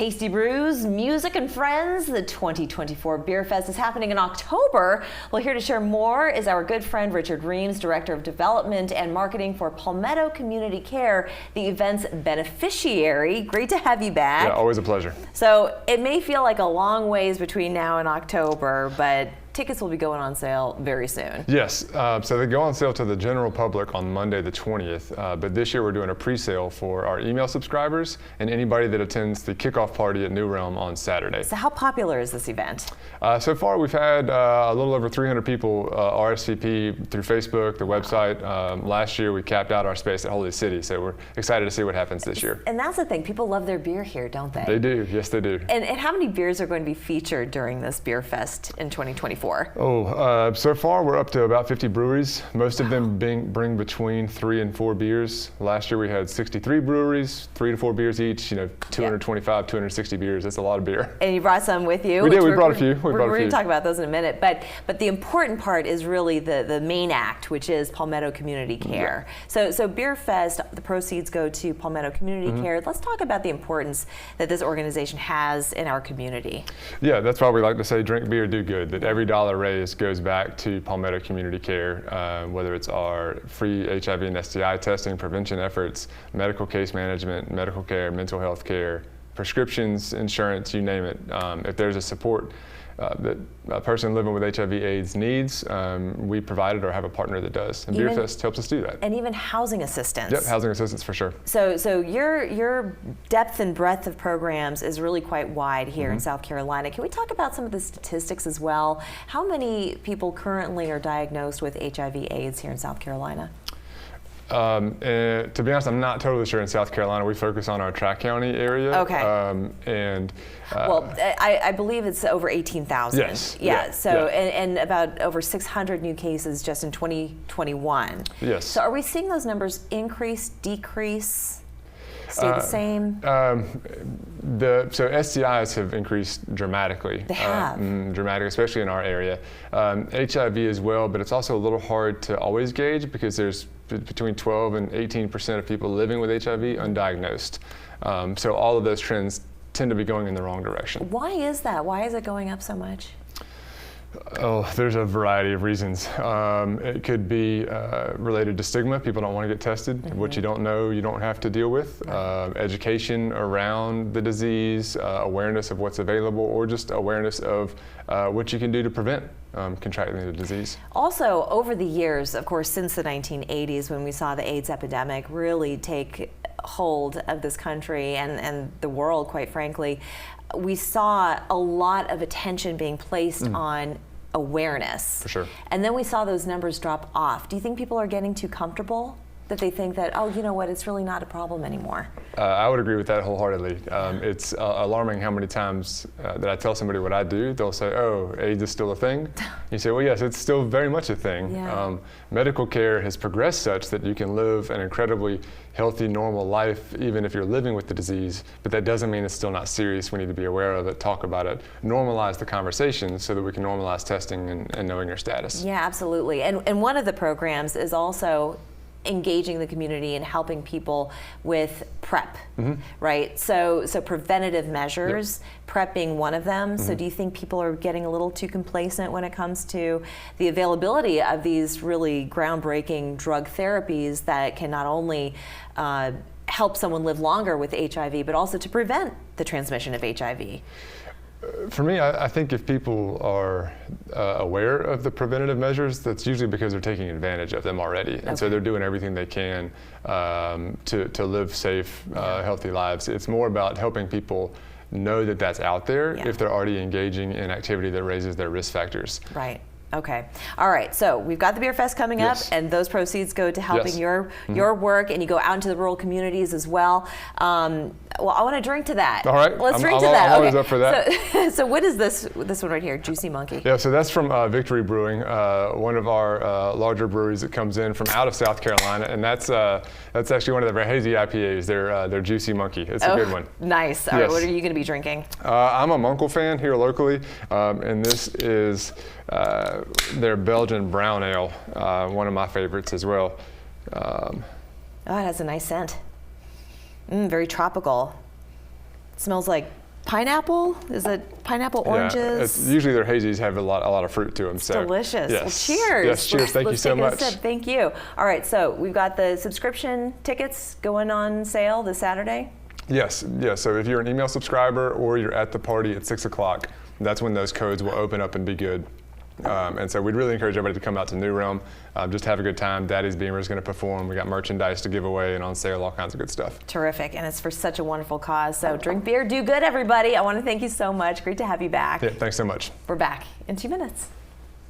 Tasty brews, music, and friends. The 2024 Beer Fest is happening in October. Well, here to share more is our good friend Richard Reams, Director of Development and Marketing for Palmetto Community Care, the event's beneficiary. Great to have you back. Yeah, always a pleasure. So it may feel like a long ways between now and October, but tickets will be going on sale very soon. Yes, so they go on sale to the general public on Monday the 20th, but this year we're doing a pre-sale for our email subscribers and anybody that attends the kickoff party at New Realm on Saturday. So how popular is this event? So far we've had a little over 300 people RSVP through Facebook, the website. Last year we capped out our space at Holy City, so we're excited to see what happens this year. And that's the thing, people love their beer here, don't they? They do, yes they do. And how many beers are going to be featured during this Beer Fest in 2024? So far we're up to about 50 breweries. Most of them bring between 3 and 4 beers. Last year we had 63 breweries, 3 to 4 beers each, 225, 260 beers. That's a lot of beer. And you brought some with you. We did, we brought a few. We're going to talk about those in a minute. But the important part is really the main act, which is Palmetto Community Care. Yeah. So Beer Fest, the proceeds go to Palmetto Community Care. Let's talk about the importance that this organization has in our community. Yeah, that's why we like to say drink beer, do good, that every dollar raised goes back to Palmetto Community Care, whether it's our free HIV and STI testing, prevention efforts, medical case management, medical care, mental health care, prescriptions, insurance, you name it. If there's a support that a person living with HIV/AIDS needs, we provide it or have a partner that does. And Beer Fest helps us do that. And even housing assistance. Yep, housing assistance for sure. So your depth and breadth of programs is really quite wide here in South Carolina. Can we talk about some of the statistics as well? How many people currently are diagnosed with HIV/AIDS here in South Carolina? And to be honest, I'm not totally sure in South Carolina. We focus on our Tri-County area. Okay. Well, I believe it's over 18,000. Yes. Yeah. So and about over 600 new cases just in 2021. Yes. So are we seeing those numbers increase, decrease, stay the same? So STIs have increased dramatically. They have. Dramatically, especially in our area. HIV as well, but it's also a little hard to always gauge because there's between 12 and 18% of people living with HIV undiagnosed. So all of those trends tend to be going in the wrong direction. Why is that? Why is it going up so much? Oh, there's a variety of reasons. It could be related to stigma. People don't want to get tested. What you don't know, you don't have to deal with. Education around the disease, awareness of what's available, or just awareness of what you can do to prevent contracting the disease. Also, over the years, of course, since the 1980s, when we saw the AIDS epidemic really take hold of this country and the world, quite frankly, we saw a lot of attention being placed on awareness. For sure. And then we saw those numbers drop off. Do you think people are getting too comfortable? That they think that, oh, you know what, it's really not a problem anymore? I would agree with that wholeheartedly. It's alarming how many times that I tell somebody what I do, they'll say, oh, AIDS is still a thing? You say, well, yes, it's still very much a thing. Yeah. Medical care has progressed such that you can live an incredibly healthy, normal life, even if you're living with the disease, but that doesn't mean it's still not serious. We need to be aware of it, talk about it, normalize the conversation so that we can normalize testing and knowing your status. Yeah, absolutely. And one of the programs is also engaging the community and helping people with PrEP, right? So preventative measures, PrEP being one of them. So do you think people are getting a little too complacent when it comes to the availability of these really groundbreaking drug therapies that can not only help someone live longer with HIV, but also to prevent the transmission of HIV? For me, I think if people are aware of the preventative measures, that's usually because they're taking advantage of them already. And so they're doing everything they can to live safe, healthy lives. It's more about helping people know that that's out there if they're already engaging in activity that raises their risk factors. Right. Okay. All right. So we've got the Beer Fest coming up, and those proceeds go to helping your work, and you go out into the rural communities as well. Well, I want to drink to that. All right. Let's drink to that. I'm always up for that. So what is this one right here? Juicy Monkey. Yeah. So that's from Victory Brewing, one of our larger breweries that comes in from out of South Carolina, and that's actually one of their hazy IPAs. Their Juicy Monkey. It's a good one. Nice. All right. What are you going to be drinking? I'm a Munkle fan here locally, and this is their Belgian brown ale, one of my favorites as well. Oh, it has a nice scent. Very tropical. It smells like pineapple? Is it pineapple oranges? Yeah, usually their hazies have a lot of fruit to them. So delicious. Yes. Well, cheers. Yes, cheers. Thank you so much. Thank you. All right, so we've got the subscription tickets going on sale this Saturday. Yes. So if you're an email subscriber or you're at the party at 6 o'clock, that's when those codes will open up and be good. And so we'd really encourage everybody to come out to New Realm, just have a good time. Daddy's Beamer is going to perform. We got merchandise to give away and on sale, all kinds of good stuff. Terrific, and it's for such a wonderful cause. So drink beer, do good, everybody. I want to thank you so much. Great to have you back. Yeah, thanks so much. We're back in 2 minutes.